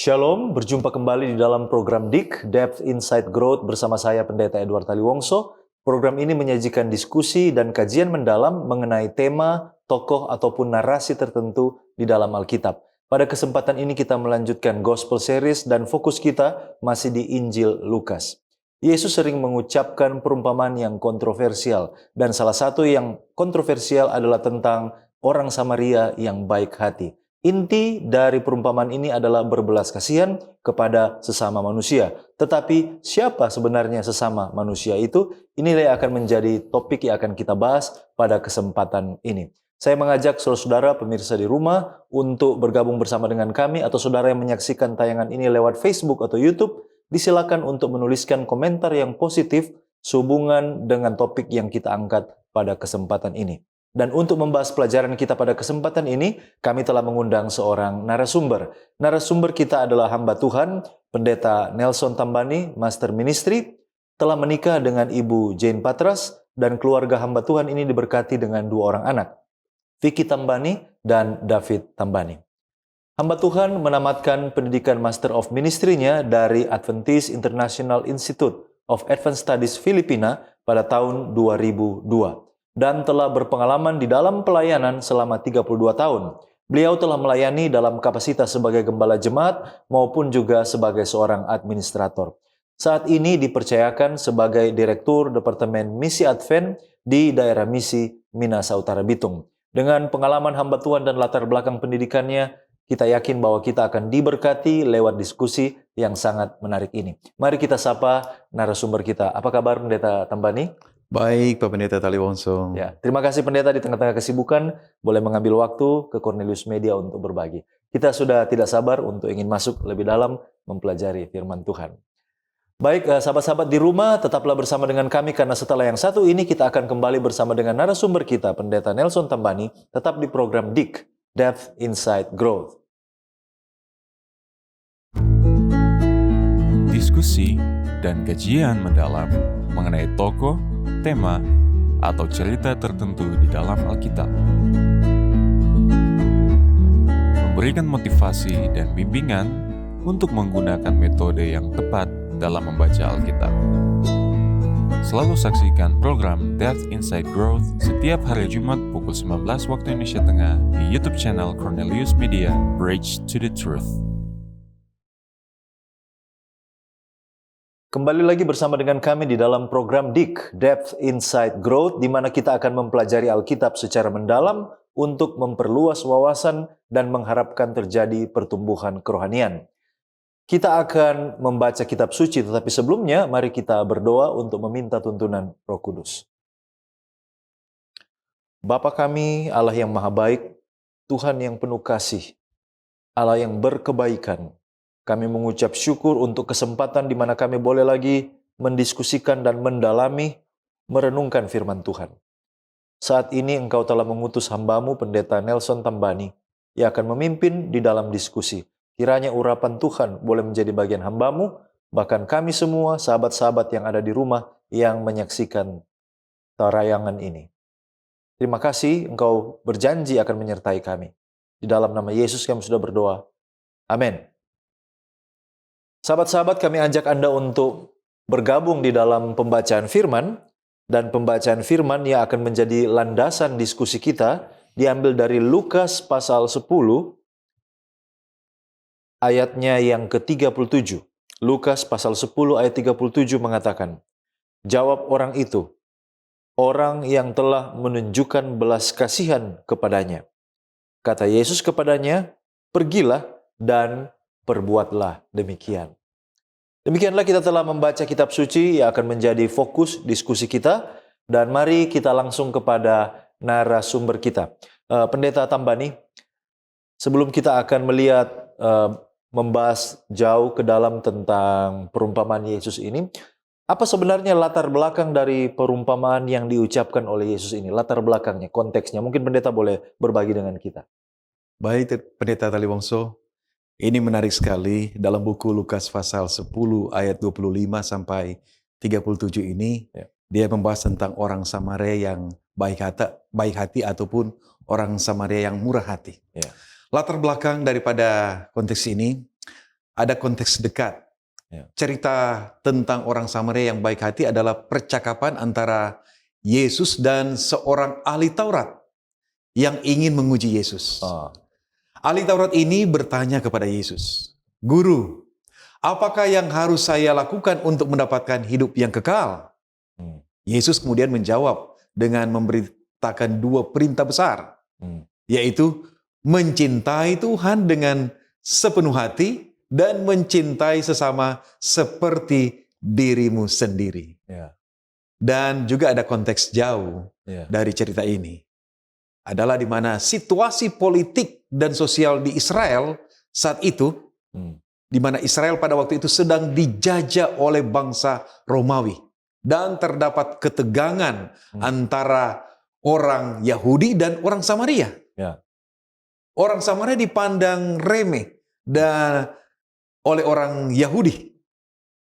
Shalom, berjumpa kembali di dalam program DIK, Depth Insight Growth bersama saya Pendeta Edward Taliwongso. Program ini menyajikan diskusi dan kajian mendalam mengenai tema, tokoh, ataupun narasi tertentu di dalam Alkitab. Pada kesempatan ini kita melanjutkan Gospel Series dan fokus kita masih di Injil Lukas. Yesus sering mengucapkan perumpamaan yang kontroversial, dan salah satu yang kontroversial adalah tentang orang Samaria yang baik hati. Inti dari perumpamaan ini adalah berbelas kasihan kepada sesama manusia. Tetapi siapa sebenarnya sesama manusia itu? Inilah yang akan menjadi topik yang akan kita bahas pada kesempatan ini. Saya mengajak saudara-saudara pemirsa di rumah untuk bergabung bersama dengan kami, atau saudara yang menyaksikan tayangan ini lewat Facebook atau YouTube, disilakan untuk menuliskan komentar yang positif sehubungan dengan topik yang kita angkat pada kesempatan ini. Dan untuk membahas pelajaran kita pada kesempatan ini, kami telah mengundang seorang narasumber. Narasumber kita adalah hamba Tuhan, Pendeta Nelson Tambani, Master Ministry, telah menikah dengan Ibu Jane Patras, dan keluarga hamba Tuhan ini diberkati dengan 2 orang anak, Vicky Tambani dan David Tambani. Hamba Tuhan menamatkan pendidikan Master of Ministry-nya dari Adventist International Institute of Advanced Studies Filipina pada tahun 2002. Dan telah berpengalaman di dalam pelayanan selama 32 tahun. Beliau telah melayani dalam kapasitas sebagai gembala jemaat maupun juga sebagai seorang administrator. Saat ini dipercayakan sebagai Direktur Departemen Misi Advent di daerah misi Minasa Utara Bitung. Dengan pengalaman hamba Tuhan dan latar belakang pendidikannya, kita yakin bahwa kita akan diberkati lewat diskusi yang sangat menarik ini. Mari kita sapa narasumber kita. Apa kabar Pendeta Tambani? Baik, Pak Pendeta Taliwongso. Ya, terima kasih Pendeta di tengah-tengah kesibukan boleh mengambil waktu ke Cornelius Media untuk berbagi. Kita sudah tidak sabar untuk ingin masuk lebih dalam mempelajari firman Tuhan. Baik, sahabat-sahabat di rumah, tetaplah bersama dengan kami karena setelah yang satu ini kita akan kembali bersama dengan narasumber kita, Pendeta Nelson Tambani, tetap di program DIK, Depth Insight Growth. Diskusi dan kajian mendalam mengenai tokoh, tema, atau cerita tertentu di dalam Alkitab. Memberikan motivasi dan bimbingan untuk menggunakan metode yang tepat dalam membaca Alkitab. Selalu saksikan program Depth Insight Growth setiap hari Jumat pukul 19 waktu Indonesia Tengah di YouTube channel Cornelius Media, Bridge to the Truth. Kembali lagi bersama dengan kami di dalam program DIK, Depth Insight Growth, di mana kita akan mempelajari Alkitab secara mendalam untuk memperluas wawasan dan mengharapkan terjadi pertumbuhan kerohanian. Kita akan membaca kitab suci, tetapi sebelumnya mari kita berdoa untuk meminta tuntunan Roh Kudus. Bapa kami, Allah yang maha baik, Tuhan yang penuh kasih, Allah yang berkebaikan, kami mengucap syukur untuk kesempatan di mana kami boleh lagi mendiskusikan dan mendalami, merenungkan firman Tuhan. Saat ini Engkau telah mengutus hamba-Mu Pendeta Nelson Tambani yang akan memimpin di dalam diskusi. Kiranya urapan Tuhan boleh menjadi bagian hamba-Mu, bahkan kami semua, sahabat-sahabat yang ada di rumah yang menyaksikan tayangan ini. Terima kasih Engkau berjanji akan menyertai kami. Di dalam nama Yesus kami sudah berdoa. Amin. Sahabat-sahabat, kami ajak Anda untuk bergabung di dalam pembacaan firman, dan pembacaan firman yang akan menjadi landasan diskusi kita diambil dari Lukas pasal 10 ayatnya yang ke-37. Lukas pasal 10 ayat 37 mengatakan, jawab orang itu, orang yang telah menunjukkan belas kasihan kepadanya. Kata Yesus kepadanya, pergilah dan perbuatlah demikian. Demikianlah kita telah membaca kitab suci yang akan menjadi fokus diskusi kita. Dan mari kita langsung kepada narasumber kita. Pendeta Tambani, sebelum kita akan melihat, membahas jauh ke dalam tentang perumpamaan Yesus ini, apa sebenarnya latar belakang dari perumpamaan yang diucapkan oleh Yesus ini? Latar belakangnya, konteksnya. Mungkin pendeta boleh berbagi dengan kita. Baik, Pendeta Taliwongso. Ini menarik sekali dalam buku Lukas pasal 10 ayat 25 sampai 37 ini. Ya. Dia membahas tentang orang Samaria yang baik hati ataupun orang Samaria yang murah hati. Ya. Latar belakang daripada konteks ini ada konteks dekat. Ya. Cerita tentang orang Samaria yang baik hati adalah percakapan antara Yesus dan seorang ahli Taurat yang ingin menguji Yesus. Oh. Ahli Taurat ini bertanya kepada Yesus, "Guru, apakah yang harus saya lakukan untuk mendapatkan hidup yang kekal?" Yesus kemudian menjawab dengan memberitakan dua perintah besar, yaitu mencintai Tuhan dengan sepenuh hati dan mencintai sesama seperti dirimu sendiri. Ya. Dan juga ada konteks jauh dari cerita ini. Adalah di mana situasi politik dan sosial di Israel saat itu, di mana Israel pada waktu itu sedang dijajah oleh bangsa Romawi. Dan terdapat ketegangan antara orang Yahudi dan orang Samaria. Ya. Orang Samaria dipandang remeh dan oleh orang Yahudi.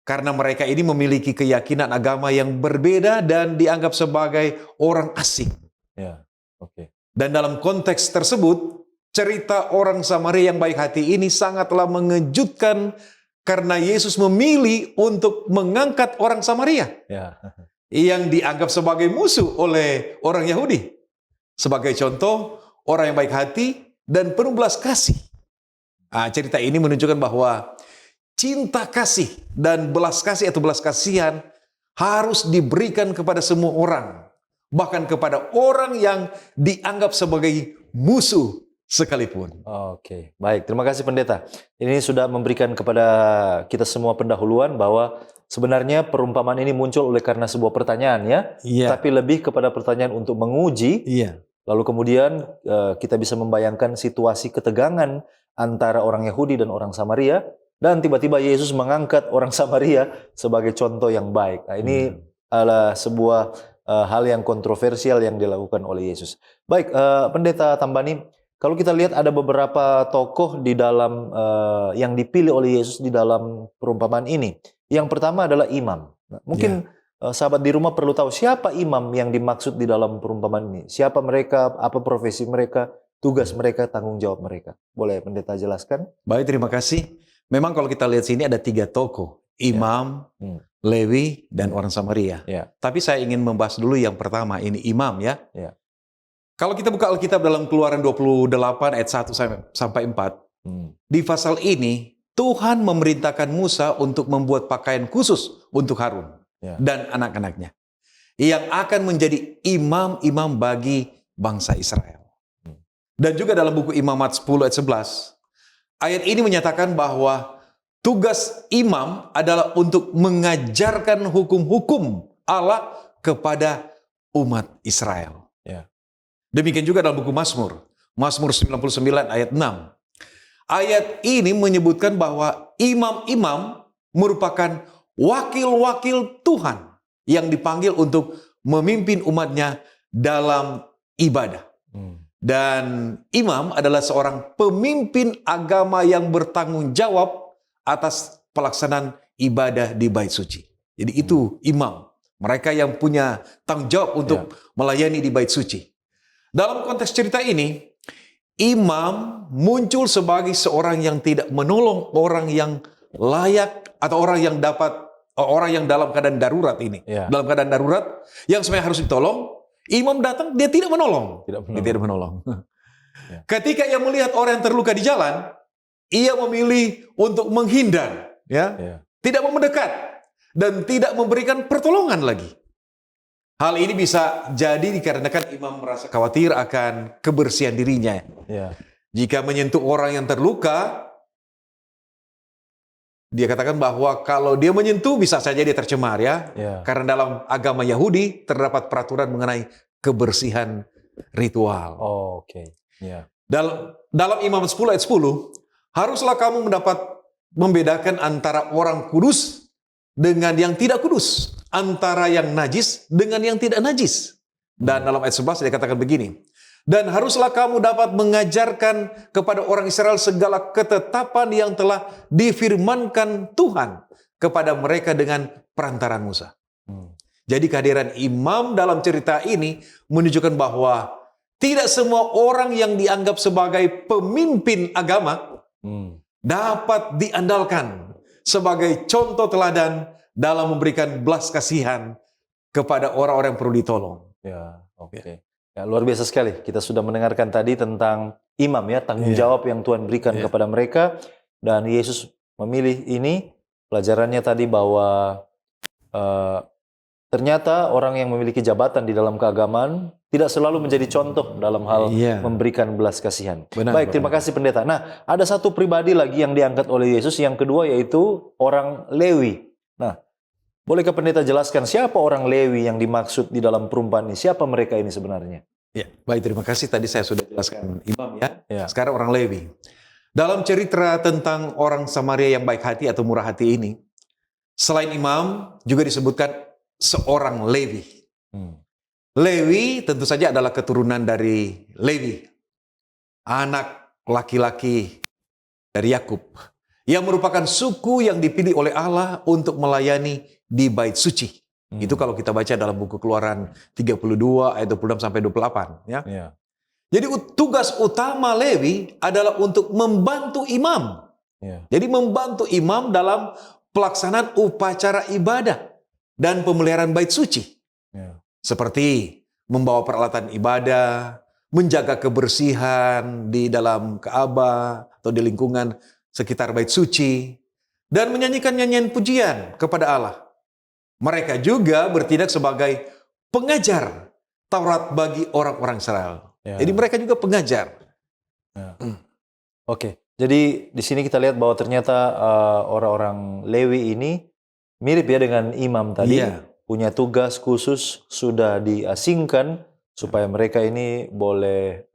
Karena mereka ini memiliki keyakinan agama yang berbeda dan dianggap sebagai orang asing. Ya. Oke. Dan dalam konteks tersebut, cerita orang Samaria yang baik hati ini sangatlah mengejutkan karena Yesus memilih untuk mengangkat orang Samaria Ya. yang dianggap sebagai musuh oleh orang Yahudi. Sebagai contoh, orang yang baik hati dan penuh belas kasih. Cerita ini menunjukkan bahwa cinta kasih dan belas kasih atau belas kasihan harus diberikan kepada semua orang. Bahkan kepada orang yang dianggap sebagai musuh sekalipun. Oke, baik. Terima kasih Pendeta. Ini sudah memberikan kepada kita semua pendahuluan bahwa sebenarnya perumpamaan ini muncul oleh karena sebuah pertanyaan ya. Iya. Tapi lebih kepada pertanyaan untuk menguji. Iya. Lalu kemudian kita bisa membayangkan situasi ketegangan antara orang Yahudi dan orang Samaria. Dan tiba-tiba Yesus mengangkat orang Samaria sebagai contoh yang baik. Nah, ini adalah sebuah hal yang kontroversial yang dilakukan oleh Yesus. Baik, Pendeta Tambani, kalau kita lihat ada beberapa tokoh di dalam yang dipilih oleh Yesus di dalam perumpamaan ini. Yang pertama adalah imam. Nah, mungkin sahabat di rumah perlu tahu siapa imam yang dimaksud di dalam perumpamaan ini. Siapa mereka, apa profesi mereka, tugas mereka, tanggung jawab mereka. Boleh Pendeta jelaskan? Baik, terima kasih. Memang kalau kita lihat sini ada 3 tokoh. Imam, Lewi, dan orang Samaria. Ya. Tapi saya ingin membahas dulu yang pertama, ini imam ya. Ya. Kalau kita buka Alkitab dalam Keluaran 28 ayat 1 sampai 4, di pasal ini Tuhan memerintahkan Musa untuk membuat pakaian khusus untuk Harun dan anak-anaknya yang akan menjadi imam-imam bagi bangsa Israel. Dan juga dalam buku Imamat 10 ayat 11, ayat ini menyatakan bahwa tugas imam adalah untuk mengajarkan hukum-hukum Allah kepada umat Israel. Ya. Demikian juga dalam buku Mazmur 99 ayat 6. Ayat ini menyebutkan bahwa imam-imam merupakan wakil-wakil Tuhan yang dipanggil untuk memimpin umatnya dalam ibadah. Dan imam adalah seorang pemimpin agama yang bertanggung jawab atas pelaksanaan ibadah di bait suci. Jadi itu imam. Mereka yang punya tanggung jawab untuk melayani di bait suci. Dalam konteks cerita ini, imam muncul sebagai seorang yang tidak menolong orang yang layak atau orang yang dalam keadaan darurat ini. Dalam keadaan darurat yang sebenarnya harus ditolong, imam datang, dia tidak menolong. Dia tidak menolong. Ketika ia melihat orang yang terluka di jalan, ia memilih untuk menghindar, tidak mau mendekat dan tidak memberikan pertolongan lagi. Hal ini bisa jadi dikarenakan imam merasa khawatir akan kebersihan dirinya. Jika menyentuh orang yang terluka, dia katakan bahwa kalau dia menyentuh bisa saja dia tercemar Karena dalam agama Yahudi terdapat peraturan mengenai kebersihan ritual. Dalam Imamat 10 ayat 10, haruslah kamu membedakan antara orang kudus dengan yang tidak kudus, antara yang najis dengan yang tidak najis. Dan dalam ayat 11 dikatakan begini, dan haruslah kamu dapat mengajarkan kepada orang Israel segala ketetapan yang telah difirmankan Tuhan kepada mereka dengan perantaran Musa. Jadi kehadiran imam dalam cerita ini menunjukkan bahwa tidak semua orang yang dianggap sebagai pemimpin agama dapat diandalkan sebagai contoh teladan dalam memberikan belas kasihan kepada orang-orang yang perlu ditolong. Ya, oke. Ya, luar biasa sekali. Kita sudah mendengarkan tadi tentang imam ya, tanggung jawab yang Tuhan berikan kepada mereka. Dan Yesus memilih ini. Pelajarannya tadi bahwa ternyata orang yang memiliki jabatan di dalam keagamaan tidak selalu menjadi contoh dalam hal memberikan belas kasihan. Baik, terima kasih pendeta. Nah, ada satu pribadi lagi yang diangkat oleh Yesus. Yang kedua yaitu orang Lewi. Nah, bolehkah pendeta jelaskan siapa orang Lewi yang dimaksud di dalam perumpamaan ini? Siapa mereka ini sebenarnya? Ya, baik, terima kasih. Tadi saya sudah jelaskan imam ya. Sekarang orang Lewi. Dalam cerita tentang orang Samaria yang baik hati atau murah hati ini, selain imam juga disebutkan seorang Lewi. Lewi tentu saja adalah keturunan dari Lewi, anak laki-laki dari Yakub, yang merupakan suku yang dipilih oleh Allah untuk melayani di bait suci. Itu kalau kita baca dalam buku Keluaran 32 ayat 26 sampai 28 ya. Jadi tugas utama Lewi adalah untuk membantu imam. Jadi membantu imam dalam pelaksanaan upacara ibadah dan pemeliharaan bait suci. Seperti membawa peralatan ibadah, menjaga kebersihan di dalam Ka'bah atau di lingkungan sekitar bait suci, dan menyanyikan nyanyian pujian kepada Allah. Mereka juga bertindak sebagai pengajar Taurat bagi orang-orang Israel. Jadi mereka juga pengajar. Oke, jadi di sini kita lihat bahwa ternyata orang-orang Lewi ini mirip ya dengan imam tadi. Punya tugas khusus, sudah diasingkan supaya mereka ini boleh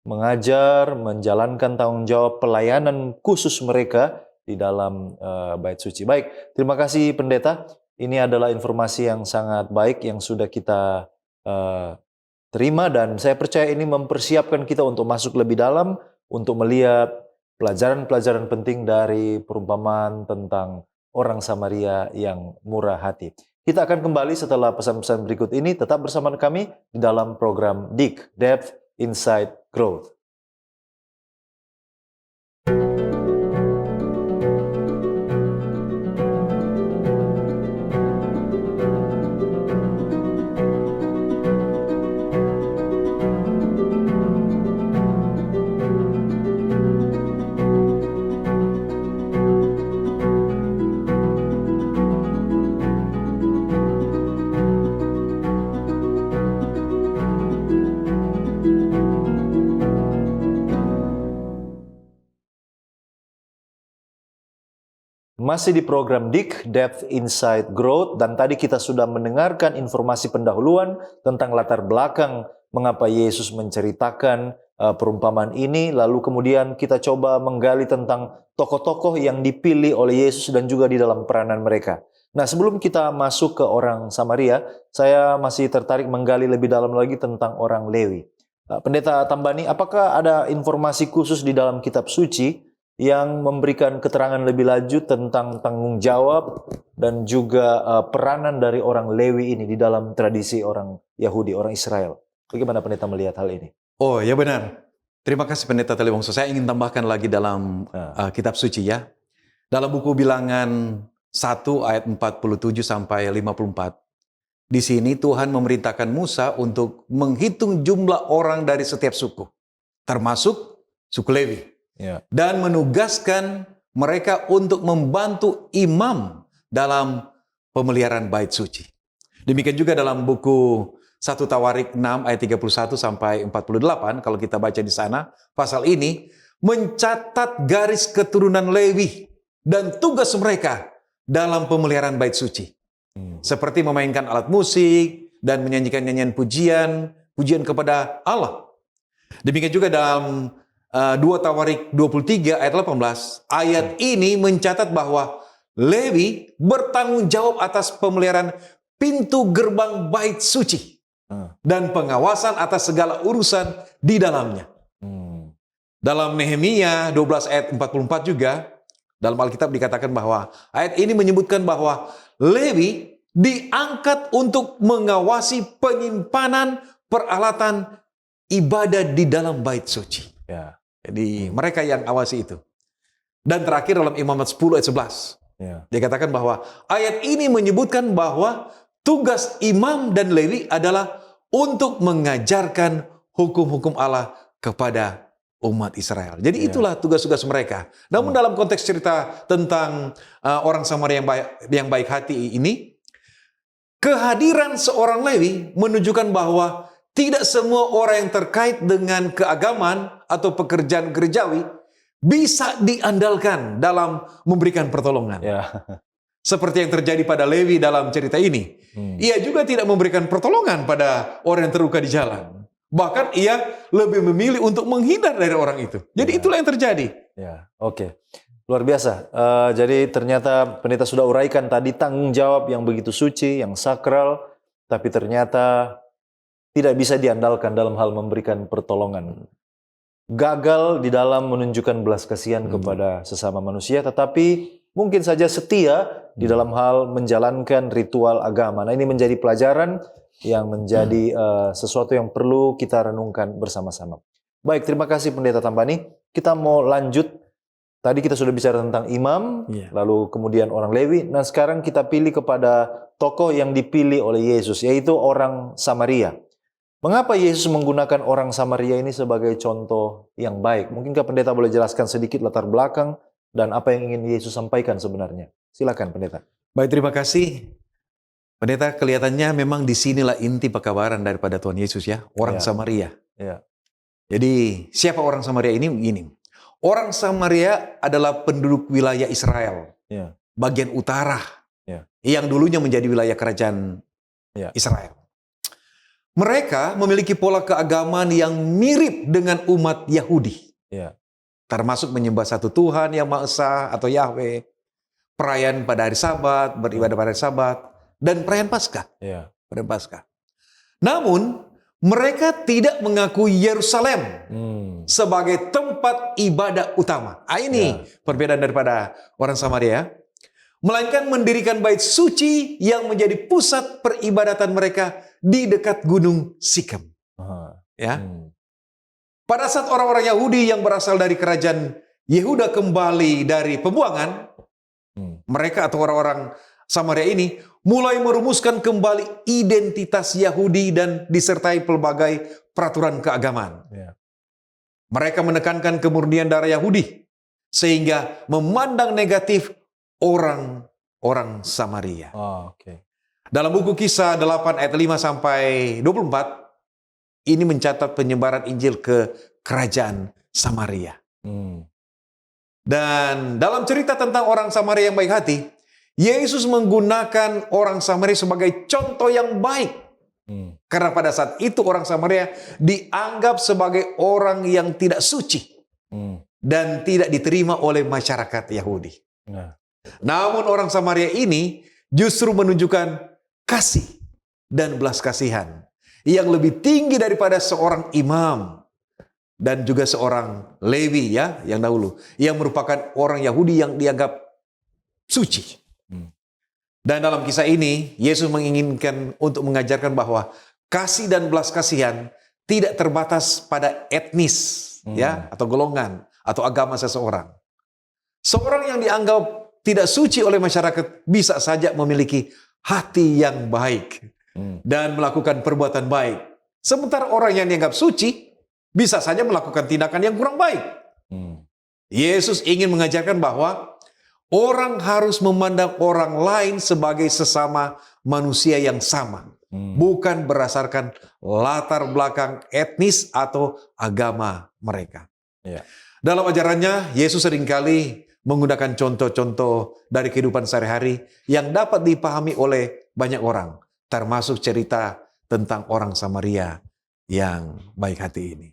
mengajar, menjalankan tanggung jawab pelayanan khusus mereka di dalam bait suci. Baik, terima kasih pendeta. Ini adalah informasi yang sangat baik yang sudah kita terima, dan saya percaya ini mempersiapkan kita untuk masuk lebih dalam untuk melihat pelajaran-pelajaran penting dari perumpamaan tentang orang Samaria yang murah hati. Kita akan kembali setelah pesan-pesan berikut ini. Tetap bersama kami di dalam program DIG, Depth Insight Growth. Masih di program DIG, Depth Insight Growth, dan tadi kita sudah mendengarkan informasi pendahuluan tentang latar belakang mengapa Yesus menceritakan perumpamaan ini, lalu kemudian kita coba menggali tentang tokoh-tokoh yang dipilih oleh Yesus dan juga di dalam peranan mereka. Nah, sebelum kita masuk ke orang Samaria, saya masih tertarik menggali lebih dalam lagi tentang orang Lewi. Pendeta Tambani, apakah ada informasi khusus di dalam kitab suci yang memberikan keterangan lebih lanjut tentang tanggung jawab dan juga peranan dari orang Lewi ini di dalam tradisi orang Yahudi, orang Israel? Bagaimana pendeta melihat hal ini? Oh ya benar. Terima kasih pendeta Taliwongso. Saya ingin tambahkan lagi dalam kitab suci ya. Dalam buku Bilangan 1 ayat 47 sampai 54. Di sini Tuhan memerintahkan Musa untuk menghitung jumlah orang dari setiap suku, termasuk suku Lewi. Dan menugaskan mereka untuk membantu imam dalam pemeliharaan bait suci. Demikian juga dalam buku 1 Tawarik 6 ayat 31 sampai 48, kalau kita baca di sana, pasal ini mencatat garis keturunan Lewi dan tugas mereka dalam pemeliharaan bait suci. Seperti memainkan alat musik dan menyanyikan nyanyian pujian kepada Allah. Demikian juga dalam 2 Tawarik 23 ayat 18, ayat ini mencatat bahwa Lewi bertanggung jawab atas pemeliharaan pintu gerbang bait suci dan pengawasan atas segala urusan di dalamnya. Dalam Nehemia 12 ayat 44 juga, dalam Alkitab dikatakan bahwa ayat ini menyebutkan bahwa Lewi diangkat untuk mengawasi penyimpanan peralatan ibadah di dalam bait suci. Jadi mereka yang awasi itu. Dan terakhir dalam Imamat 10 ayat 11. Ya. Dia katakan bahwa ayat ini menyebutkan bahwa tugas imam dan Lewi adalah untuk mengajarkan hukum-hukum Allah kepada umat Israel. Jadi itulah tugas-tugas mereka. Namun dalam konteks cerita tentang orang Samaria yang baik hati ini, kehadiran seorang Lewi menunjukkan bahwa tidak semua orang yang terkait dengan keagamaan atau pekerjaan gerejawi bisa diandalkan dalam memberikan pertolongan. Ya. Seperti yang terjadi pada Lewi dalam cerita ini. Ia juga tidak memberikan pertolongan pada orang yang terluka di jalan. Bahkan ia lebih memilih untuk menghindar dari orang itu. Jadi itulah yang terjadi. Ya, oke. Luar biasa. Jadi ternyata pendeta sudah uraikan tadi tanggung jawab yang begitu suci, yang sakral, tapi ternyata tidak bisa diandalkan dalam hal memberikan pertolongan. Gagal di dalam menunjukkan belas kasihan kepada sesama manusia, tetapi mungkin saja setia di dalam hal menjalankan ritual agama. Nah, ini menjadi pelajaran yang menjadi sesuatu yang perlu kita renungkan bersama-sama. Baik, terima kasih Pendeta Tambani. Kita mau lanjut. Tadi kita sudah bicara tentang imam, lalu kemudian orang Lewi. Nah, sekarang kita pilih kepada tokoh yang dipilih oleh Yesus, yaitu orang Samaria. Mengapa Yesus menggunakan orang Samaria ini sebagai contoh yang baik? Mungkinkah pendeta boleh jelaskan sedikit latar belakang dan apa yang ingin Yesus sampaikan sebenarnya? Silakan pendeta. Baik, terima kasih. Pendeta, kelihatannya memang disinilah inti pekabaran daripada Tuhan Yesus ya, orang Samaria. Ya. Jadi siapa orang Samaria ini? Begini. Orang Samaria adalah penduduk wilayah Israel, bagian utara, yang dulunya menjadi wilayah kerajaan Israel. Mereka memiliki pola keagamaan yang mirip dengan umat Yahudi. Termasuk menyembah satu Tuhan yang Maha Esa atau Yahweh, perayaan pada hari Sabat, beribadah pada hari Sabat, dan perayaan Paskah. Perayaan Paskah. Namun, mereka tidak mengakui Yerusalem sebagai tempat ibadah utama. Ini perbedaan daripada orang Samaria. Melainkan mendirikan bait suci yang menjadi pusat peribadatan mereka di dekat gunung Sikem. Pada saat orang-orang Yahudi yang berasal dari kerajaan Yehuda kembali dari pembuangan, mereka atau orang-orang Samaria ini mulai merumuskan kembali identitas Yahudi dan disertai pelbagai peraturan keagamaan. Mereka menekankan kemurnian darah Yahudi sehingga memandang negatif orang-orang Samaria. Dalam buku Kisah 8 ayat 5 sampai 24, ini mencatat penyebaran Injil ke kerajaan Samaria. Dan dalam cerita tentang orang Samaria yang baik hati, Yesus menggunakan orang Samaria sebagai contoh yang baik. Karena pada saat itu orang Samaria dianggap sebagai orang yang tidak suci dan tidak diterima oleh masyarakat Yahudi. Namun orang Samaria ini justru menunjukkan kasih dan belas kasihan yang lebih tinggi daripada seorang imam dan juga seorang Lewi yang dahulu, yang merupakan orang Yahudi yang dianggap suci. Dan dalam kisah ini Yesus menginginkan untuk mengajarkan bahwa kasih dan belas kasihan tidak terbatas pada etnis atau golongan atau agama seseorang. Seorang yang dianggap tidak suci oleh masyarakat bisa saja memiliki hati yang baik dan melakukan perbuatan baik. Sementara orang yang dianggap suci bisa saja melakukan tindakan yang kurang baik. Yesus ingin mengajarkan bahwa orang harus memandang orang lain sebagai sesama manusia yang sama, bukan berdasarkan latar belakang etnis atau agama mereka. Dalam ajarannya, Yesus seringkali menggunakan contoh-contoh dari kehidupan sehari-hari yang dapat dipahami oleh banyak orang, termasuk cerita tentang orang Samaria yang baik hati ini.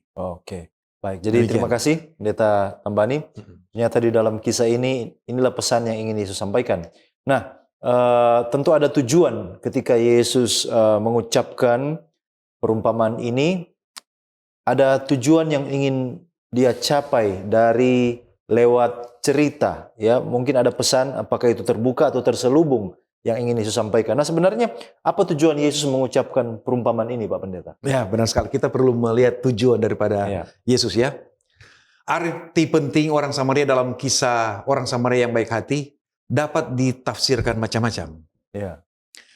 Baik. Jadi terima kasih Pendeta Tambani. Ternyata di dalam kisah ini, inilah pesan yang ingin Yesus sampaikan. Nah, tentu ada tujuan ketika Yesus mengucapkan perumpamaan ini. Ada tujuan yang ingin dia capai dari lewat cerita, mungkin ada pesan, apakah itu terbuka atau terselubung yang ingin Yesus sampaikan. Nah, sebenarnya apa tujuan Yesus mengucapkan perumpamaan ini, Pak Pendeta? Ya, benar sekali. Kita perlu melihat tujuan daripada Yesus arti penting orang Samaria dalam kisah orang Samaria yang baik hati dapat ditafsirkan macam-macam. Ya.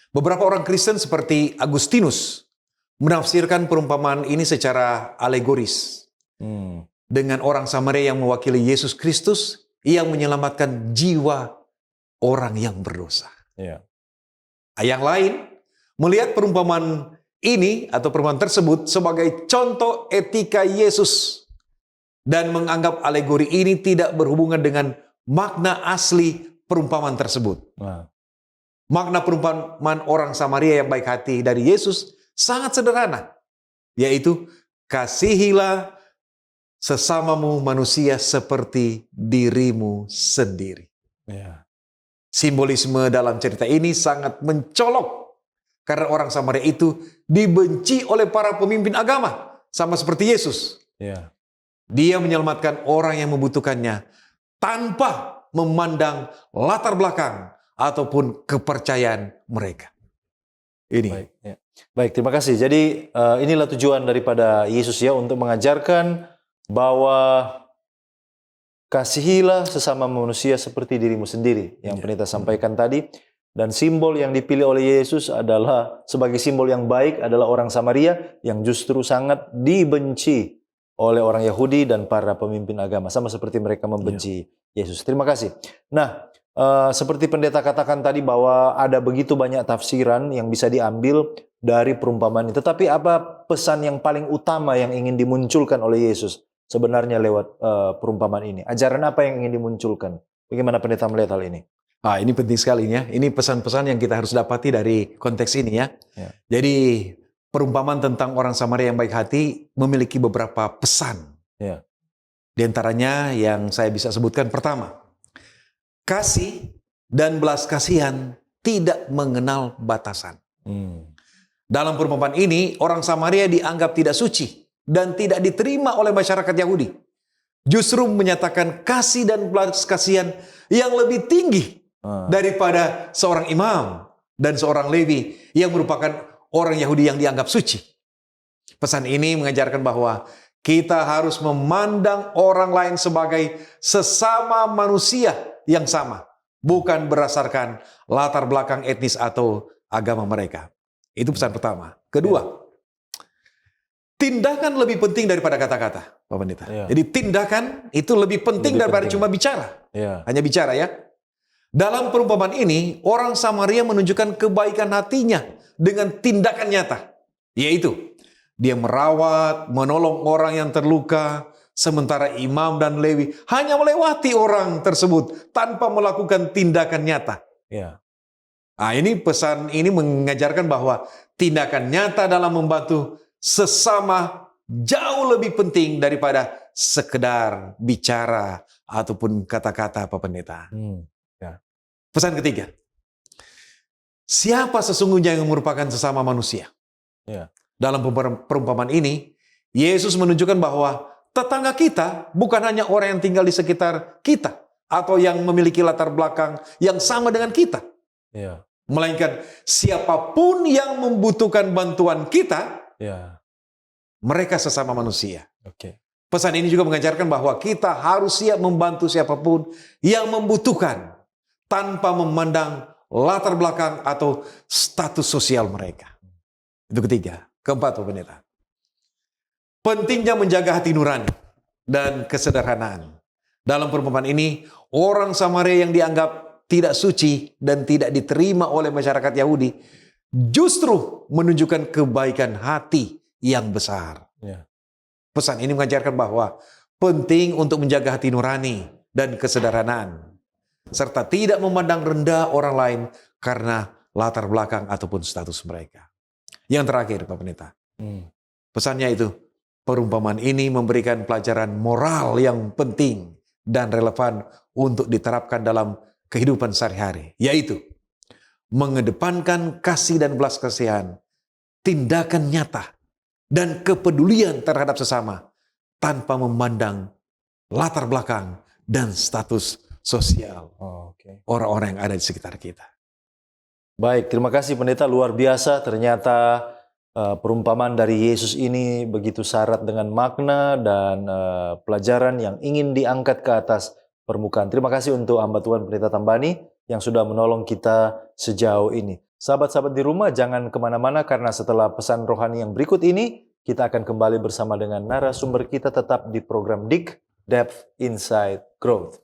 Beberapa orang Kristen seperti Agustinus menafsirkan perumpamaan ini secara alegoris. Dengan orang Samaria yang mewakili Yesus Kristus yang menyelamatkan jiwa orang yang berdosa. Ya. Yang lain melihat perumpamaan ini atau perumpamaan tersebut sebagai contoh etika Yesus dan menganggap alegori ini tidak berhubungan dengan makna asli perumpamaan tersebut. Nah. Makna perumpamaan orang Samaria yang baik hati dari Yesus sangat sederhana, yaitu kasihilah sesamamu manusia seperti dirimu sendiri. Ya. Simbolisme dalam cerita ini sangat mencolok karena orang Samaria itu dibenci oleh para pemimpin agama sama seperti Yesus. Ya. Dia menyelamatkan orang yang membutuhkannya tanpa memandang latar belakang ataupun kepercayaan mereka. Ini. Baik, ya. Baik, terima kasih. Jadi inilah tujuan daripada Yesus ya, untuk mengajarkan bahwa kasihilah sesama manusia seperti dirimu sendiri, yang pendeta sampaikan tadi. Dan simbol yang dipilih oleh Yesus adalah sebagai simbol yang baik adalah orang Samaria yang justru sangat dibenci oleh orang Yahudi dan para pemimpin agama, sama seperti mereka membenci Yesus. Terima kasih. Nah, seperti pendeta katakan tadi bahwa ada begitu banyak tafsiran yang bisa diambil dari perumpamaan ini. Tetapi apa pesan yang paling utama yang ingin dimunculkan oleh Yesus sebenarnya lewat perumpamaan ini? Ajaran apa yang ingin dimunculkan? Bagaimana pendeta melihat hal ini? Ini penting sekali ya. Ini pesan-pesan yang kita harus dapati dari konteks ini ya. Jadi perumpamaan tentang orang Samaria yang baik hati memiliki beberapa pesan. Ya. Di antaranya yang saya bisa sebutkan pertama, kasih dan belas kasihan tidak mengenal batasan. Dalam perumpamaan ini, orang Samaria dianggap tidak suci dan tidak diterima oleh masyarakat Yahudi. Justru menyatakan kasih dan belas kasihan yang lebih tinggi daripada seorang imam dan seorang Lewi yang merupakan orang Yahudi yang dianggap suci. Pesan ini mengajarkan bahwa kita harus memandang orang lain sebagai sesama manusia yang sama, bukan berdasarkan latar belakang etnis atau agama mereka. Itu pesan pertama. Kedua, tindakan lebih penting daripada kata-kata, Pak Pendeta. Jadi tindakan itu lebih penting daripada cuma bicara. Hanya bicara ya. Dalam perumpamaan ini, orang Samaria menunjukkan kebaikan hatinya dengan tindakan nyata. Yaitu, dia merawat, menolong orang yang terluka, sementara imam dan Lewi hanya melewati orang tersebut tanpa melakukan tindakan nyata. Ini pesan ini mengajarkan bahwa tindakan nyata dalam membantu sesama jauh lebih penting daripada sekedar bicara ataupun kata-kata, Pak Pendeta. Pesan ketiga, siapa sesungguhnya yang merupakan sesama manusia? Dalam perumpamaan ini, Yesus menunjukkan bahwa tetangga kita bukan hanya orang yang tinggal di sekitar kita atau yang memiliki latar belakang yang sama dengan kita. Melainkan siapapun yang membutuhkan bantuan kita, mereka sesama manusia. Pesan ini juga mengajarkan bahwa kita harus siap membantu siapapun yang membutuhkan tanpa memandang latar belakang atau status sosial mereka. Itu ketiga. Keempat, Pak Pendeta. Pentingnya menjaga hati nurani dan kesederhanaan. Dalam perumpamaan ini, orang Samaria yang dianggap tidak suci dan tidak diterima oleh masyarakat Yahudi justru menunjukkan kebaikan hati yang besar. Pesan ini mengajarkan bahwa penting untuk menjaga hati nurani dan kesederhanaan, serta tidak memandang rendah orang lain karena latar belakang ataupun status mereka. Yang terakhir, Pak Pendeta, pesannya itu, perumpamaan ini memberikan pelajaran moral yang penting dan relevan untuk diterapkan dalam kehidupan sehari-hari, yaitu mengedepankan kasih dan belas kasihan, tindakan nyata, dan kepedulian terhadap sesama tanpa memandang latar belakang dan status sosial orang-orang yang ada di sekitar kita. Baik, terima kasih pendeta, luar biasa. Ternyata perumpamaan dari Yesus ini begitu syarat dengan makna dan pelajaran yang ingin diangkat ke atas permukaan. Terima kasih untuk hamba Tuhan Pendeta Tambani yang sudah menolong kita sejauh ini. Sahabat-sahabat di rumah, jangan kemana-mana karena setelah pesan rohani yang berikut ini, kita akan kembali bersama dengan narasumber kita tetap di program DIK, Depth Inside Growth.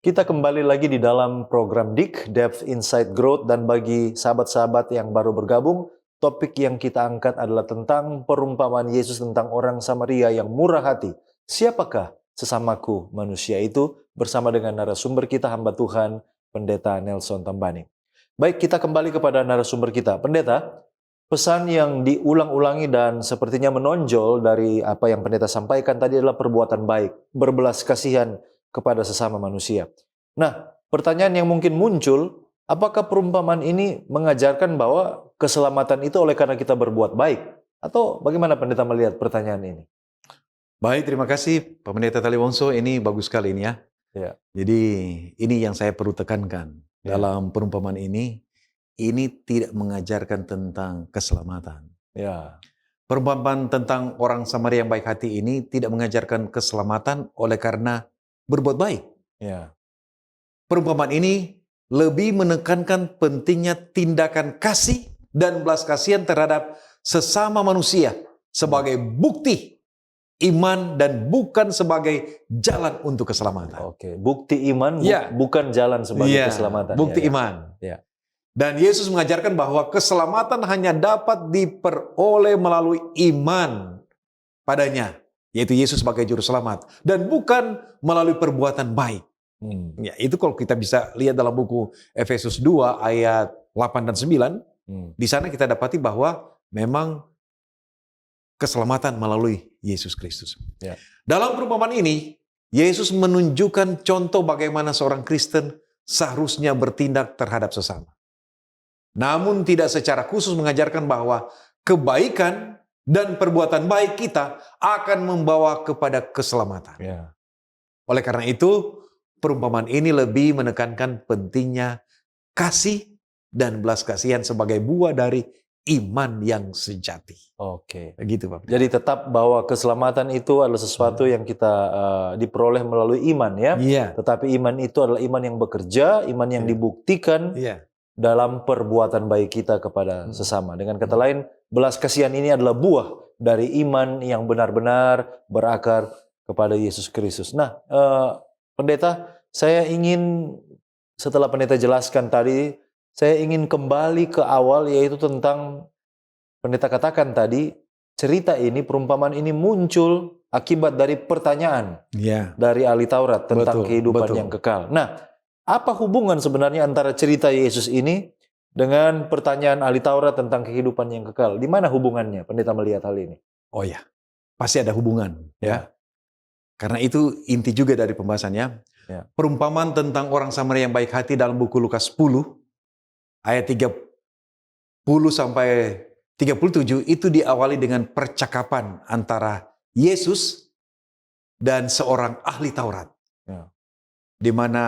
Kita kembali lagi di dalam program DIK, Depth Inside Growth, dan bagi sahabat-sahabat yang baru bergabung, topik yang kita angkat adalah tentang perumpamaan Yesus tentang orang Samaria yang murah hati. Siapakah sesamaku manusia itu? Bersama dengan narasumber kita, hamba Tuhan, Pendeta Nelson Tambani. Baik, kita kembali kepada narasumber kita. Pendeta, pesan yang diulang-ulangi dan sepertinya menonjol dari apa yang pendeta sampaikan tadi adalah perbuatan baik, berbelas kasihan kepada sesama manusia. Nah, pertanyaan yang mungkin muncul, apakah perumpamaan ini mengajarkan bahwa keselamatan itu oleh karena kita berbuat baik? Atau bagaimana pendeta melihat pertanyaan ini? Baik, terima kasih Pak Pendeta Taliwongso. Ini bagus sekali ini ya. Ya. Jadi ini yang saya perlu tekankan dalam perumpamaan ini tidak mengajarkan tentang keselamatan. Ya. Perumpamaan tentang orang Samaria yang baik hati ini tidak mengajarkan keselamatan oleh karena berbuat baik. Ya. Perumpamaan ini lebih menekankan pentingnya tindakan kasih dan belas kasihan terhadap sesama manusia sebagai bukti iman dan bukan sebagai jalan untuk keselamatan. Oke, bukti iman Ya. bukan jalan sebagai Ya, keselamatan. bukti Ya, ya. iman. Ya. Dan Yesus mengajarkan bahwa keselamatan hanya dapat diperoleh melalui iman padanya, yaitu Yesus sebagai juru selamat, dan bukan melalui perbuatan baik. Ya, itu kalau kita bisa lihat dalam buku Efesus 2 ayat 8 dan 9, di sana kita dapati bahwa memang keselamatan melalui Yesus Kristus. Ya. Dalam perumpamaan ini, Yesus menunjukkan contoh bagaimana seorang Kristen seharusnya bertindak terhadap sesama. Namun tidak secara khusus mengajarkan bahwa kebaikan dan perbuatan baik kita akan membawa kepada keselamatan. Ya. Oleh karena itu, perumpamaan ini lebih menekankan pentingnya kasih dan belas kasihan sebagai buah dari iman yang sejati. Oke. Begitu, Pak. Jadi tetap bahwa keselamatan itu adalah sesuatu yang kita diperoleh melalui iman ya. Iya. Tetapi iman itu adalah iman yang bekerja, iman yang dibuktikan Iya. dalam perbuatan baik kita kepada sesama. Dengan kata lain, belas kasihan ini adalah buah dari iman yang benar-benar berakar kepada Yesus Kristus. Nah, pendeta, saya ingin setelah pendeta jelaskan tadi, saya ingin kembali ke awal, yaitu tentang pendeta katakan tadi, cerita ini, perumpamaan ini muncul akibat dari pertanyaan Iya. dari ahli Taurat tentang Betul, kehidupan betul. yang kekal. Nah, apa hubungan sebenarnya antara cerita Yesus ini dengan pertanyaan ahli Taurat tentang kehidupan yang kekal? Di mana hubungannya, pendeta melihat hal ini? Oh ya, pasti ada hubungan. Ya. Karena itu inti juga dari pembahasannya. Ya. Perumpamaan tentang orang Samaria yang baik hati dalam buku Lukas 10, ayat 30 sampai 37 itu diawali dengan percakapan antara Yesus dan seorang ahli Taurat. Ya. Di mana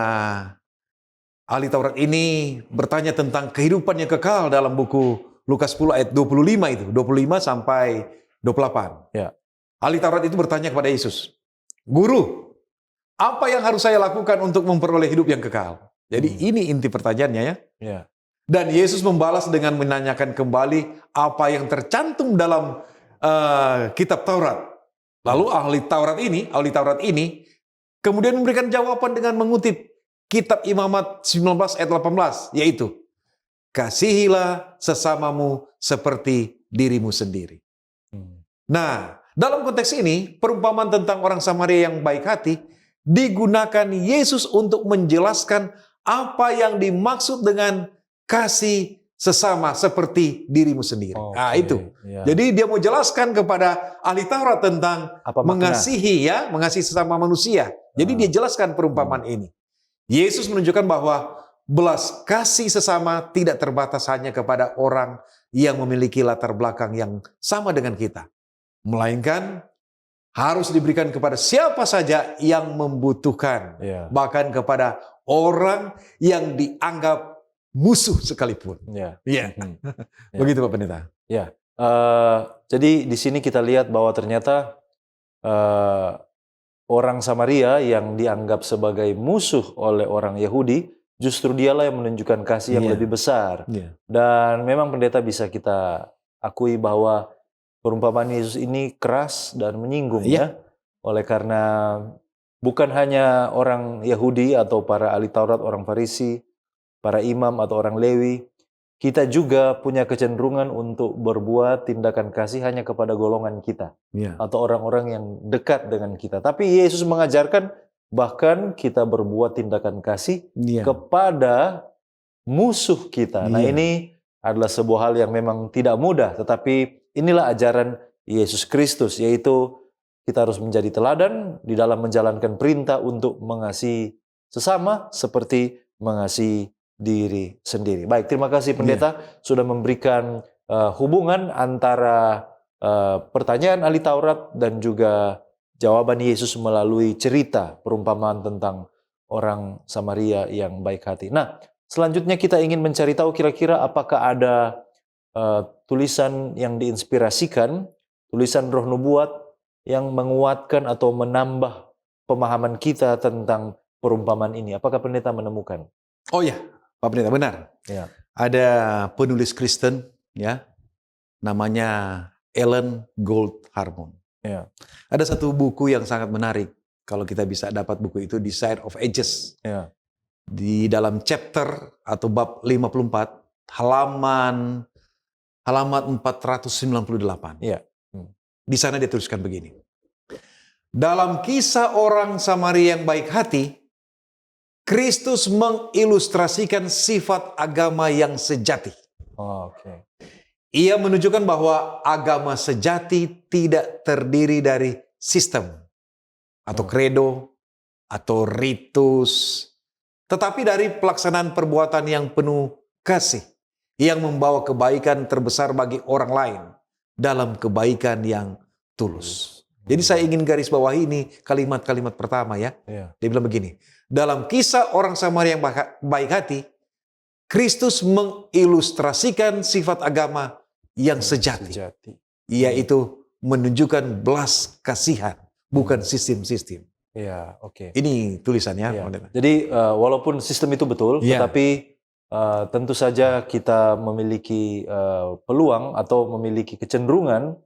ahli Taurat ini bertanya tentang kehidupan yang kekal dalam buku Lukas 10 ayat 25 itu, 25 sampai 28. Ya. Ahli Taurat itu bertanya kepada Yesus, "Guru, apa yang harus saya lakukan untuk memperoleh hidup yang kekal?" Jadi ini inti pertanyaannya ya. Ya. Dan Yesus membalas dengan menanyakan kembali apa yang tercantum dalam kitab Taurat. Lalu ahli Taurat ini kemudian memberikan jawaban dengan mengutip kitab Imamat 19 ayat 18, yaitu kasihilah sesamamu seperti dirimu sendiri. Nah, dalam konteks ini perumpamaan tentang orang Samaria yang baik hati digunakan Yesus untuk menjelaskan apa yang dimaksud dengan kasih sesama seperti dirimu sendiri. Nah, Oke, itu. ya. Jadi dia mau jelaskan kepada ahli Taurat tentang Apa makna? mengasihi sesama manusia. Jadi dia jelaskan perumpamaan ini. Yesus menunjukkan bahwa belas kasih sesama tidak terbatas hanya kepada orang yang memiliki latar belakang yang sama dengan kita, melainkan harus diberikan kepada siapa saja yang membutuhkan, Ya. bahkan kepada orang yang dianggap musuh sekalipun. Ya. Iya, Mhm. Ya. begitu Pak Pendeta. Jadi di sini kita lihat bahwa ternyata orang Samaria yang dianggap sebagai musuh oleh orang Yahudi, justru dialah yang menunjukkan kasih yang Iya. lebih besar. Iya. Dan memang pendeta bisa kita akui bahwa perumpamaan Yesus ini keras dan menyinggung Iya. ya. Oleh karena bukan hanya orang Yahudi atau para ahli Taurat, orang Farisi, para imam atau orang Lewi, kita juga punya kecenderungan untuk berbuat tindakan kasih hanya kepada golongan kita Iya. atau orang-orang yang dekat dengan kita. Tapi Yesus mengajarkan bahkan kita berbuat tindakan kasih Iya. kepada musuh kita. Nah, Iya. ini adalah sebuah hal yang memang tidak mudah, tetapi inilah ajaran Yesus Kristus, yaitu kita harus menjadi teladan di dalam menjalankan perintah untuk mengasihi sesama seperti mengasihi diri sendiri. Baik, terima kasih pendeta sudah memberikan hubungan antara pertanyaan ahli Taurat dan juga jawaban Yesus melalui cerita perumpamaan tentang orang Samaria yang baik hati. Nah, selanjutnya kita ingin mencari tahu kira-kira apakah ada tulisan yang diinspirasikan, tulisan roh nubuat yang menguatkan atau menambah pemahaman kita tentang perumpamaan ini. Apakah pendeta menemukan? Oh ya, Pak Pendeta, benar. Ya. Ada penulis Kristen, ya, namanya Ellen Gold Harmon. Ya. Ada satu buku yang sangat menarik. Kalau kita bisa dapat buku itu, Desire of Ages. Ya. Di dalam chapter atau bab 54, halaman 498. Ya. Di sana dia tuliskan begini. Dalam kisah orang Samaria yang baik hati, Kristus mengilustrasikan sifat agama yang sejati. Oh, oke. Ia menunjukkan bahwa agama sejati tidak terdiri dari sistem atau kredo atau ritus, tetapi dari pelaksanaan perbuatan yang penuh kasih yang membawa kebaikan terbesar bagi orang lain dalam kebaikan yang tulus. Jadi saya ingin garis bawahi ini kalimat-kalimat pertama ya. Ya. Dia bilang begini, dalam kisah orang Samaria yang baik hati, Kristus mengilustrasikan sifat agama yang sejati, yaitu menunjukkan belas kasihan, bukan sistem-sistem. Ya, oke. Ini tulisannya. Ya. Jadi walaupun sistem itu betul, Ya. tetapi tentu saja kita memiliki peluang atau memiliki kecenderungan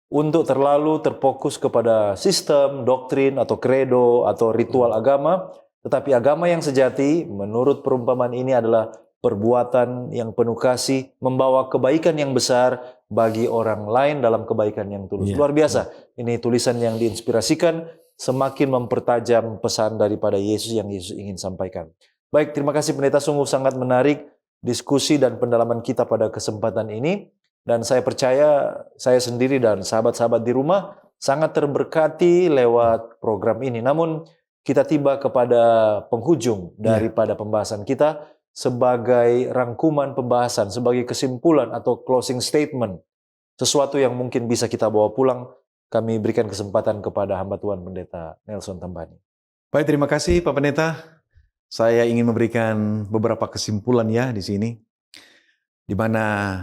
untuk terlalu terfokus kepada sistem, doktrin, atau kredo, atau ritual agama. Tetapi agama yang sejati, menurut perumpamaan ini adalah perbuatan yang penuh kasih, membawa kebaikan yang besar bagi orang lain dalam kebaikan yang tulus. Yeah. Luar biasa. Ini tulisan yang diinspirasikan, semakin mempertajam pesan daripada Yesus yang Yesus ingin sampaikan. Baik, terima kasih pendeta, sungguh sangat menarik diskusi dan pendalaman kita pada kesempatan ini. Dan saya percaya saya sendiri dan sahabat-sahabat di rumah sangat terberkati lewat program ini. Namun kita tiba kepada penghujung daripada pembahasan kita sebagai rangkuman pembahasan, sebagai kesimpulan atau closing statement. Sesuatu yang mungkin bisa kita bawa pulang, kami berikan kesempatan kepada hamba Tuhan Pendeta Nelson Tambani. Baik, terima kasih Pak Pendeta. Saya ingin memberikan beberapa kesimpulan ya di sini. Di mana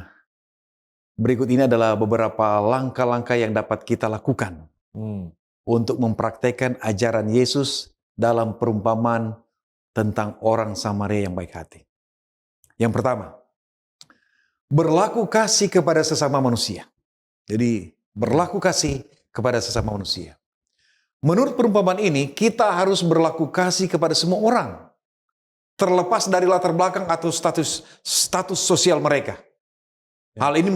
berikut ini adalah beberapa langkah-langkah yang dapat kita lakukan untuk mempraktekkan ajaran Yesus dalam perumpamaan tentang orang Samaria yang baik hati. Yang pertama, berlaku kasih kepada sesama manusia. Jadi, berlaku kasih kepada sesama manusia. Menurut perumpamaan ini, kita harus berlaku kasih kepada semua orang, terlepas dari latar belakang atau status sosial mereka. Hal ini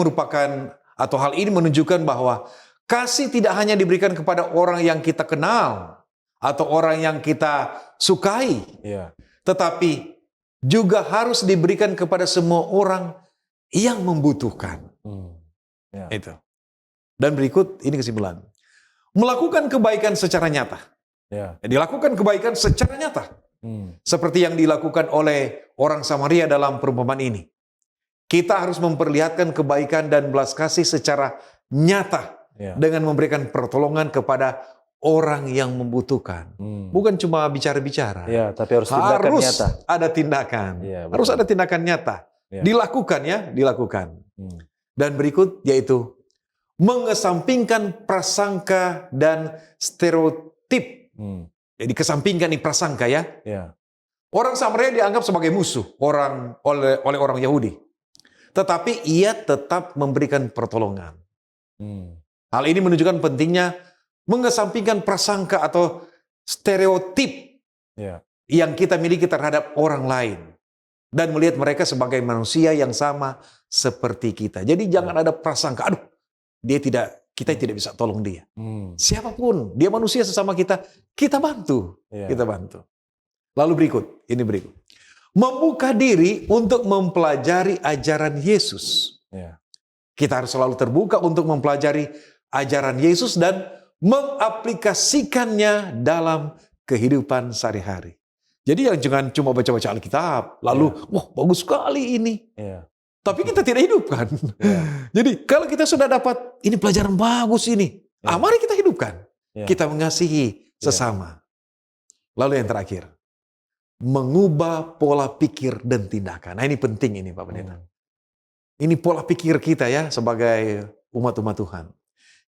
menunjukkan bahwa kasih tidak hanya diberikan kepada orang yang kita kenal atau orang yang kita sukai, tetapi juga harus diberikan kepada semua orang yang membutuhkan. Ya. Itu. Dan berikut ini kesimpulan. Melakukan kebaikan secara nyata. Ya. Dilakukan kebaikan secara nyata. Seperti yang dilakukan oleh orang Samaria dalam perumpamaan ini. Kita harus memperlihatkan kebaikan dan belas kasih secara nyata. Ya. Dengan memberikan pertolongan kepada orang yang membutuhkan. Bukan cuma bicara-bicara. Ya, tapi harus tindakan Harus nyata. ada tindakan. Ya, betul. Harus ada tindakan nyata. Ya. Dilakukan ya, dilakukan. Dan berikut yaitu mengesampingkan prasangka dan stereotip. Jadi kesampingkan nih prasangka ya. Ya. Orang Samaria dianggap sebagai musuh oleh orang Yahudi. Tetapi ia tetap memberikan pertolongan. Hal ini menunjukkan pentingnya mengesampingkan prasangka atau stereotip Ya. yang kita miliki terhadap orang lain. Dan melihat mereka sebagai manusia yang sama seperti kita. Jadi jangan ada prasangka, aduh, kita tidak bisa tolong dia. Siapapun, dia manusia sesama kita, kita bantu. Ya. Kita bantu. Lalu ini berikut. Membuka diri untuk mempelajari ajaran Yesus. Ya. Kita harus selalu terbuka untuk mempelajari ajaran Yesus dan mengaplikasikannya dalam kehidupan sehari-hari. Jadi jangan cuma baca-baca Alkitab, lalu wah bagus sekali ini. Ya. Tapi kita tidak hidupkan. Ya. Jadi kalau kita sudah dapat ini pelajaran bagus ini, mari kita hidupkan. Ya. Kita mengasihi sesama. Lalu yang terakhir, mengubah pola pikir dan tindakan. Nah ini penting ini Pak Pendeta. Ini pola pikir kita ya sebagai umat-umat Tuhan.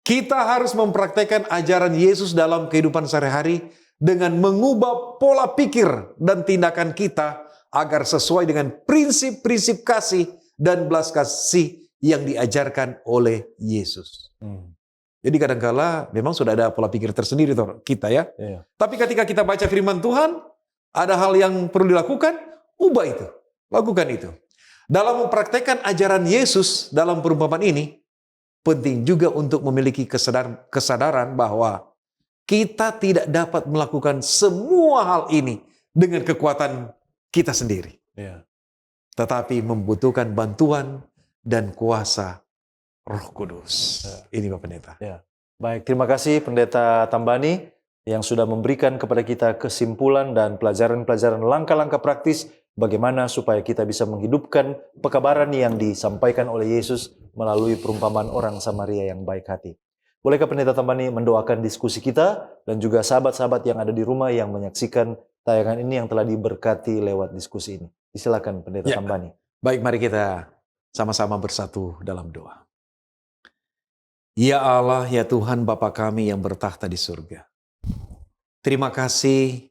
Kita harus mempraktekkan ajaran Yesus dalam kehidupan sehari-hari dengan mengubah pola pikir dan tindakan kita agar sesuai dengan prinsip-prinsip kasih dan belas kasih yang diajarkan oleh Yesus. Jadi kadangkala memang sudah ada pola pikir tersendiri kita ya. Ya. Tapi ketika kita baca firman Tuhan, ada hal yang perlu dilakukan, ubah itu. Lakukan itu. Dalam mempraktekkan ajaran Yesus dalam perumpamaan ini, penting juga untuk memiliki kesadaran bahwa kita tidak dapat melakukan semua hal ini dengan kekuatan kita sendiri. Ya. Tetapi membutuhkan bantuan dan kuasa Roh Kudus. Ini Pak Pendeta. Ya. Baik, terima kasih Pendeta Tambani yang sudah memberikan kepada kita kesimpulan dan pelajaran-pelajaran langkah-langkah praktis bagaimana supaya kita bisa menghidupkan pekabaran yang disampaikan oleh Yesus melalui perumpamaan orang Samaria yang baik hati. Bolehkah Pendeta Tambani mendoakan diskusi kita dan juga sahabat-sahabat yang ada di rumah yang menyaksikan tayangan ini yang telah diberkati lewat diskusi ini? Silakan Pendeta Tambani. Baik, mari kita sama-sama bersatu dalam doa. Ya Allah, ya Tuhan Bapa kami yang bertahta di surga. Terima kasih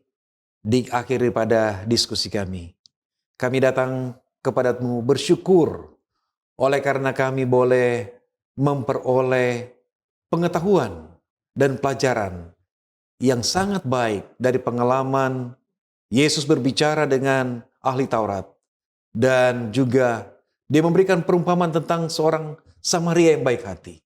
di akhir daripada diskusi kami. Kami datang kepadamu bersyukur oleh karena kami boleh memperoleh pengetahuan dan pelajaran yang sangat baik dari pengalaman Yesus berbicara dengan ahli Taurat. Dan juga dia memberikan perumpamaan tentang seorang Samaria yang baik hati.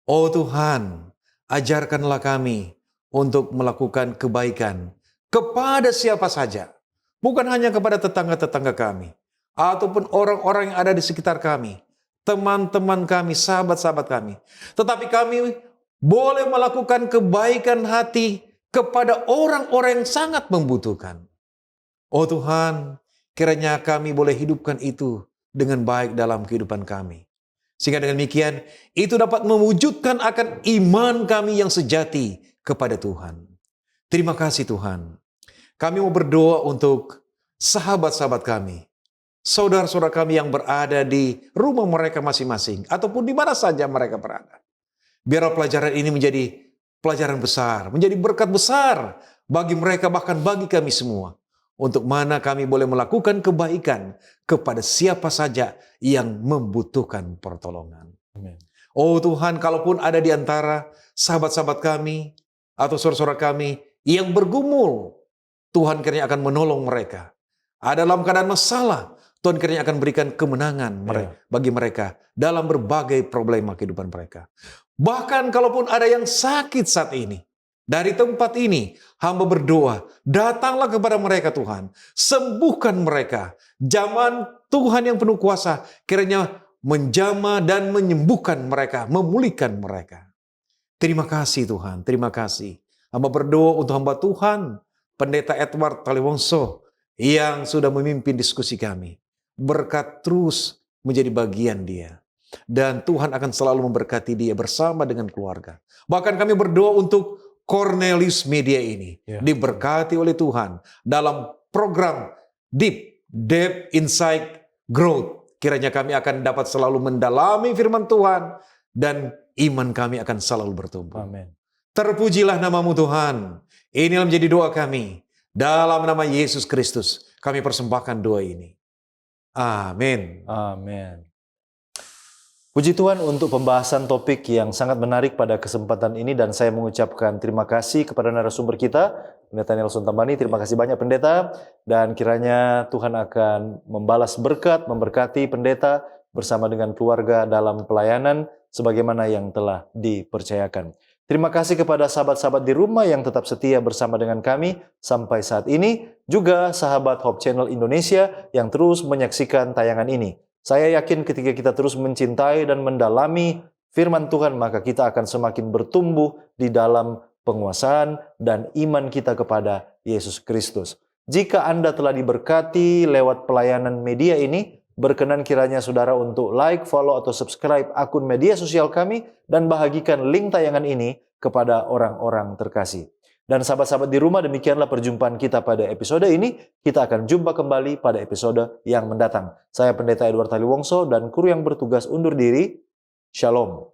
Oh Tuhan, ajarkanlah kami untuk melakukan kebaikan kepada siapa saja. Bukan hanya kepada tetangga-tetangga kami. Ataupun orang-orang yang ada di sekitar kami. Teman-teman kami, sahabat-sahabat kami. Tetapi kami boleh melakukan kebaikan hati kepada orang-orang yang sangat membutuhkan. Oh Tuhan, kiranya kami boleh hidupkan itu dengan baik dalam kehidupan kami. Sehingga dengan demikian, itu dapat mewujudkan akan iman kami yang sejati kepada Tuhan. Terima kasih Tuhan. Kami mau berdoa untuk sahabat-sahabat kami. Saudara-saudara kami yang berada di rumah mereka masing-masing. Ataupun di mana saja mereka berada. Biar pelajaran ini menjadi pelajaran besar. Menjadi berkat besar bagi mereka bahkan bagi kami semua. Untuk mana kami boleh melakukan kebaikan kepada siapa saja yang membutuhkan pertolongan. Amin. Oh Tuhan, kalaupun ada di antara sahabat-sahabat kami atau saudara-saudara kami yang bergumul, Tuhan kiranya akan menolong mereka. Ada dalam keadaan masalah, Tuhan kiranya akan berikan kemenangan bagi mereka dalam berbagai problema kehidupan mereka. Bahkan kalaupun ada yang sakit saat ini, Dari tempat ini, hamba berdoa, datanglah kepada mereka Tuhan. Sembuhkan mereka. Zaman Tuhan yang penuh kuasa, kiranya menjamah dan menyembuhkan mereka, memulihkan mereka. Terima kasih Tuhan, terima kasih. Hamba berdoa untuk hamba Tuhan, Pendeta Edward Taliwongso, yang sudah memimpin diskusi kami. Berkat terus menjadi bagian dia. Dan Tuhan akan selalu memberkati dia bersama dengan keluarga. Bahkan kami berdoa untuk Cornelius Media ini diberkati oleh Tuhan dalam program Deep Depth Insight Growth. Kiranya kami akan dapat selalu mendalami firman Tuhan dan iman kami akan selalu bertumbuh. Amin. Terpujilah namamu Tuhan. Inilah menjadi doa kami. Dalam nama Yesus Kristus kami persembahkan doa ini. Amin. Amin. Puji Tuhan untuk pembahasan topik yang sangat menarik pada kesempatan ini, dan saya mengucapkan terima kasih kepada narasumber kita, Pendeta Nelson Tambani. Terima kasih banyak Pendeta, dan kiranya Tuhan akan membalas berkat, memberkati Pendeta bersama dengan keluarga dalam pelayanan sebagaimana yang telah dipercayakan. Terima kasih kepada sahabat-sahabat di rumah yang tetap setia bersama dengan kami sampai saat ini, juga sahabat Hope Channel Indonesia yang terus menyaksikan tayangan ini. Saya yakin ketika kita terus mencintai dan mendalami firman Tuhan, maka kita akan semakin bertumbuh di dalam penguasaan dan iman kita kepada Yesus Kristus. Jika Anda telah diberkati lewat pelayanan media ini, berkenan kiranya saudara untuk like, follow, atau subscribe akun media sosial kami dan bahagikan link tayangan ini kepada orang-orang terkasih. Dan sahabat-sahabat di rumah, demikianlah perjumpaan kita pada episode ini. Kita akan jumpa kembali pada episode yang mendatang. Saya Pendeta Edward Taliwongso dan kru yang bertugas undur diri. Shalom.